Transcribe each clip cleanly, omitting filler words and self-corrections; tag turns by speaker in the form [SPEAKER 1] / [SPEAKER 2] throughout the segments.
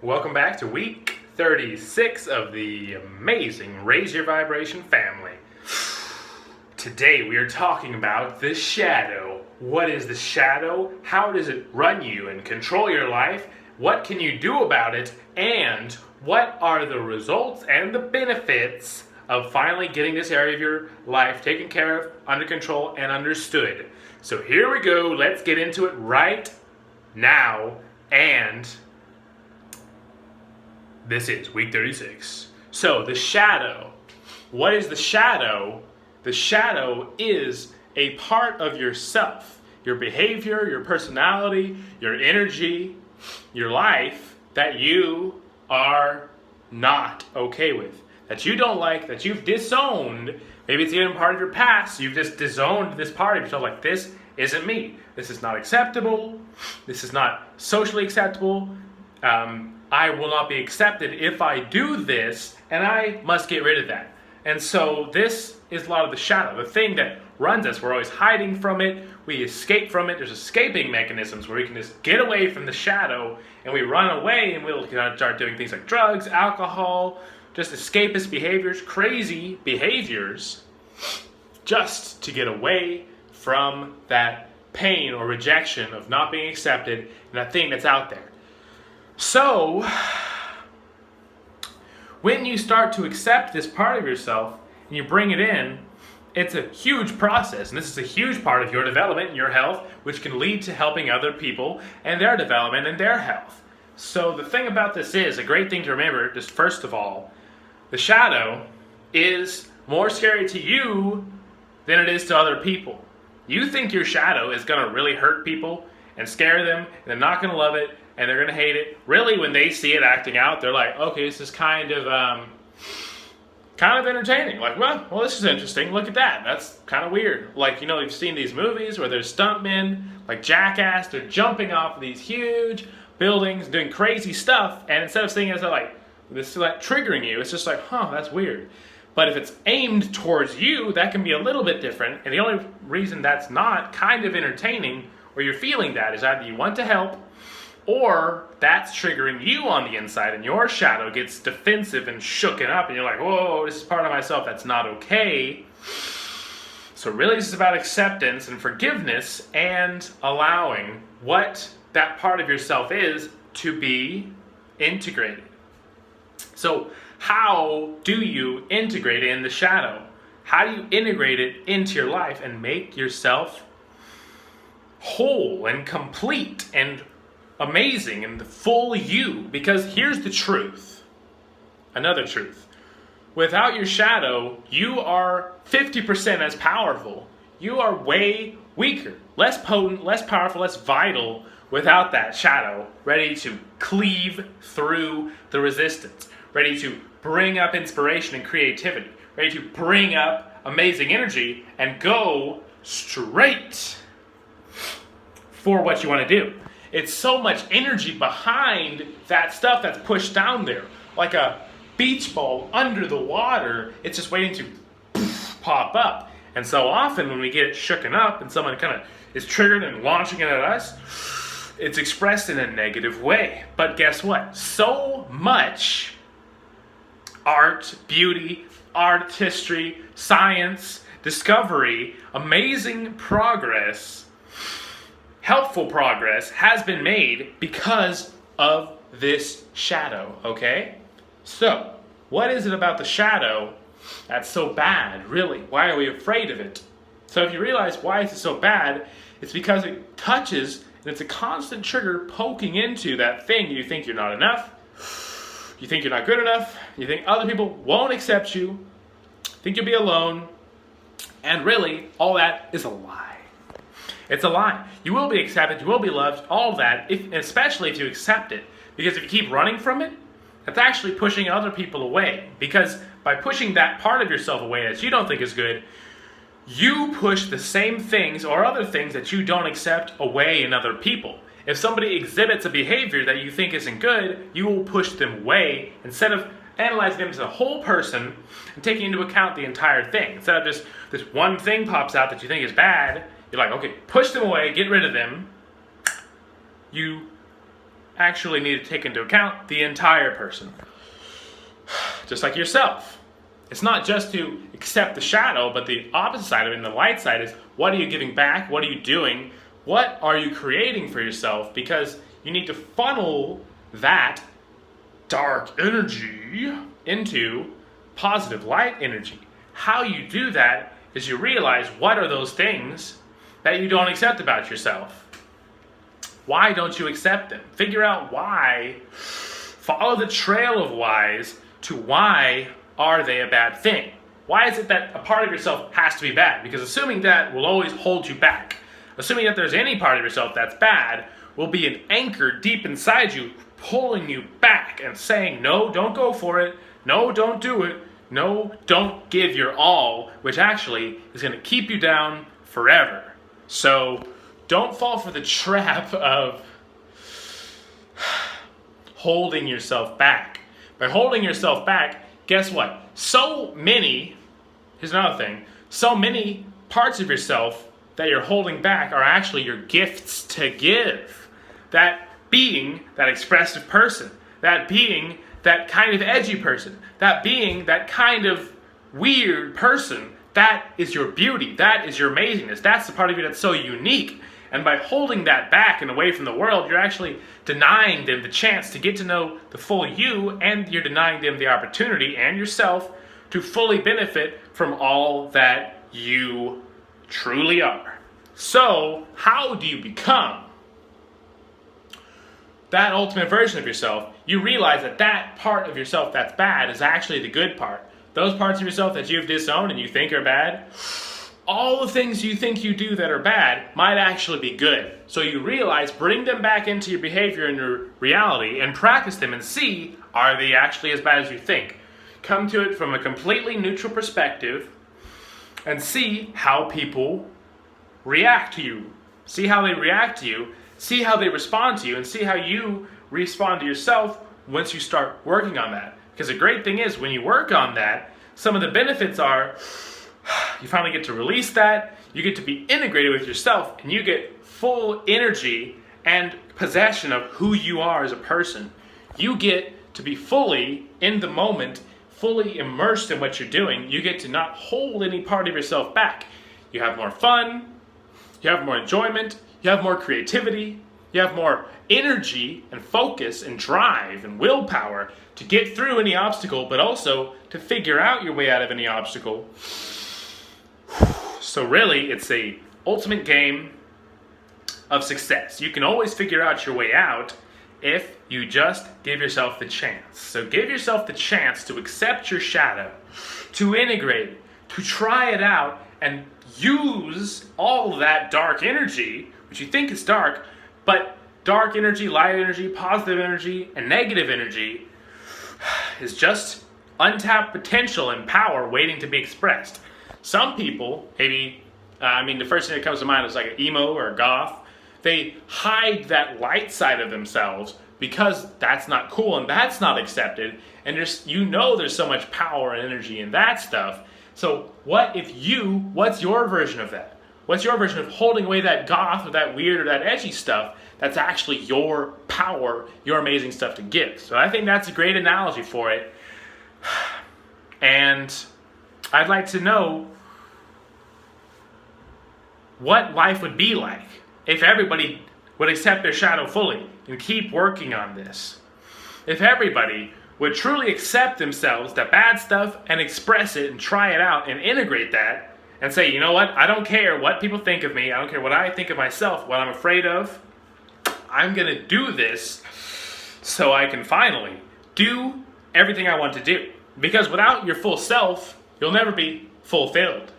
[SPEAKER 1] Welcome back to week 36 of the amazing Raise Your Vibration family. Today we are talking about the shadow. What is the shadow? How does it run you and control your life? What can you do about it? And what are the results and the benefits of finally getting this area of your life taken care of, under control, and understood? So here we go. Let's get into it right now. And this is week 36. So the shadow. What is the shadow? The shadow is a part of yourself, your behavior, your personality, your energy, your life that you are not okay with, that you don't like, that you've disowned. Maybe it's even part of your past. You've just disowned this part of yourself, like, this isn't me. This is not acceptable. This is not socially acceptable. I will not be accepted if I do this, and I must get rid of that. And so this is a lot of the shadow, the thing that runs us. We're always hiding from it. We escape from it. There's escaping mechanisms where we can just get away from the shadow, and we run away, and we'll start doing things like drugs, alcohol, just escapist behaviors, crazy behaviors, just to get away from that pain or rejection of not being accepted and that thing that's out there. So, when you start to accept this part of yourself and you bring it in, it's a huge process. And this is a huge part of your development and your health, which can lead to helping other people and their development and their health. So the thing about this is, a great thing to remember, just first of all, the shadow is more scary to you than it is to other people. You think your shadow is going to really hurt people and scare them, and they're not going to love it, and they're going to hate it. Really, when they see it acting out, they're like, okay, this is kind of entertaining. Like, well, this is interesting. Look at that. That's kind of weird. Like, you've seen these movies where there's stuntmen, like Jackass, they're jumping off of these huge buildings, doing crazy stuff, and instead of seeing it as like, this is like triggering you, it's just like, that's weird. But if it's aimed towards you, that can be a little bit different, and the only reason that's not kind of entertaining, or you're feeling that, is either you want to help, or that's triggering you on the inside, and your shadow gets defensive and shooken up, and you're like, whoa, this is part of myself that's not okay. So really, this is about acceptance and forgiveness and allowing what that part of yourself is to be integrated. So how do you integrate in the shadow? How do you integrate it into your life and make yourself whole and complete and amazing and the full you? Because here's the truth. Another truth. Without your shadow, you are 50% as powerful. You are way weaker, less potent, less powerful, less vital without that shadow, ready to cleave through the resistance, ready to bring up inspiration and creativity, ready to bring up amazing energy and go straight for what you want to do. It's so much energy behind that stuff that's pushed down there. Like a beach ball under the water, it's just waiting to pop up. And so often when we get shooken up and someone kind of is triggered and launching it at us, it's expressed in a negative way. But guess what? So much art, beauty, artistry, science, discovery, amazing progress, helpful progress has been made because of this shadow, okay? So, what is it about the shadow that's so bad, really? Why are we afraid of it? So if you realize why it's so bad, it's because it touches, and it's a constant trigger poking into that thing. You think you're not enough, you think you're not good enough, you think other people won't accept you, think you'll be alone, and really, all that is a lie. It's a lie. You will be accepted, you will be loved, all of that, especially if you accept it. Because if you keep running from it, that's actually pushing other people away. Because by pushing that part of yourself away that you don't think is good, you push the same things or other things that you don't accept away in other people. If somebody exhibits a behavior that you think isn't good, you will push them away instead of analyzing them as a whole person and taking into account the entire thing. Instead of just this one thing pops out that you think is bad, you're like, okay, push them away, get rid of them. You actually need to take into account the entire person. Just like yourself. It's not just to accept the shadow, but the opposite side of it, and the light side is, what are you giving back? What are you doing? What are you creating for yourself? Because you need to funnel that dark energy into positive light energy. How you do that is you realize, what are those things that you don't accept about yourself? Why don't you accept them? Figure out why. Follow the trail of whys to why are they a bad thing. Why is it that a part of yourself has to be bad? Because assuming that will always hold you back. Assuming that there's any part of yourself that's bad will be an anchor deep inside you, pulling you back and saying, no, don't go for it. No, don't do it. No, don't give your all, which actually is going to keep you down forever. So don't fall for the trap of holding yourself back. By holding yourself back, guess what? Here's another thing, so many parts of yourself that you're holding back are actually your gifts to give. That being that expressive person, that being that kind of edgy person, that being that kind of weird person, that is your beauty, that is your amazingness, that's the part of you that's so unique. And by holding that back and away from the world, you're actually denying them the chance to get to know the full you, and you're denying them the opportunity and yourself to fully benefit from all that you truly are. So, how do you become that ultimate version of yourself? You realize that that part of yourself that's bad is actually the good part. Those parts of yourself that you've disowned and you think are bad, all the things you think you do that are bad might actually be good. So you realize, bring them back into your behavior and your reality and practice them and see, are they actually as bad as you think? Come to it from a completely neutral perspective and see how people react to you. See how they react to you, see how they respond to you, and see how you respond to yourself once you start working on that. Because the great thing is, when you work on that, some of the benefits are, you finally get to release that, you get to be integrated with yourself, and you get full energy and possession of who you are as a person. You get to be fully in the moment, fully immersed in what you're doing. You get to not hold any part of yourself back. You have more fun, you have more enjoyment, you have more creativity, you have more energy and focus and drive and willpower to get through any obstacle, but also to figure out your way out of any obstacle. So really, it's a ultimate game of success. You can always figure out your way out if you just give yourself the chance. So give yourself the chance to accept your shadow, to integrate it, to try it out, and use all of that dark energy, which you think is dark, but dark energy, light energy, positive energy, and negative energy is just untapped potential and power waiting to be expressed. Some people, maybe, the first thing that comes to mind is like an emo or a goth. They hide that light side of themselves because that's not cool and that's not accepted. And there's so much power and energy in that stuff. So what's your version of that? What's your version of holding away that goth or that weird or that edgy stuff that's actually your power, your amazing stuff to give? So I think that's a great analogy for it. And I'd like to know what life would be like if everybody would accept their shadow fully and keep working on this. If everybody would truly accept themselves, the bad stuff, and express it and try it out and integrate that and say, you know what, I don't care what people think of me, I don't care what I think of myself, what I'm afraid of, I'm going to do this so I can finally do everything I want to do. Because without your full self, you'll never be fulfilled.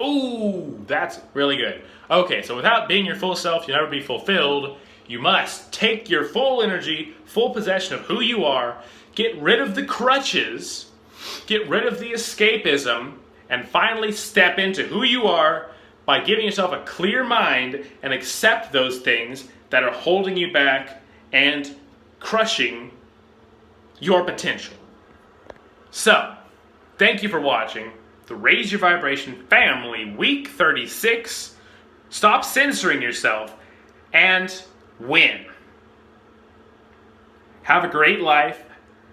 [SPEAKER 1] Ooh, that's really good. Okay, so without being your full self, you'll never be fulfilled. You must take your full energy, full possession of who you are, get rid of the crutches, get rid of the escapism, and finally step into who you are by giving yourself a clear mind and accept those things that are holding you back and crushing your potential. So, thank you for watching the Raise Your Vibration Family Week 36. Stop censoring yourself and win. Have a great life,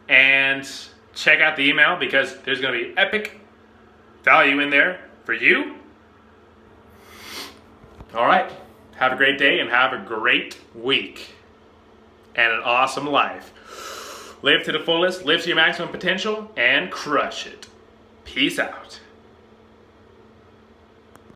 [SPEAKER 1] and check out the email because there's going to be epic value in there for you. All right. Have a great day and have a great week and an awesome life. Live to the fullest, live to your maximum potential, and crush it. Peace out.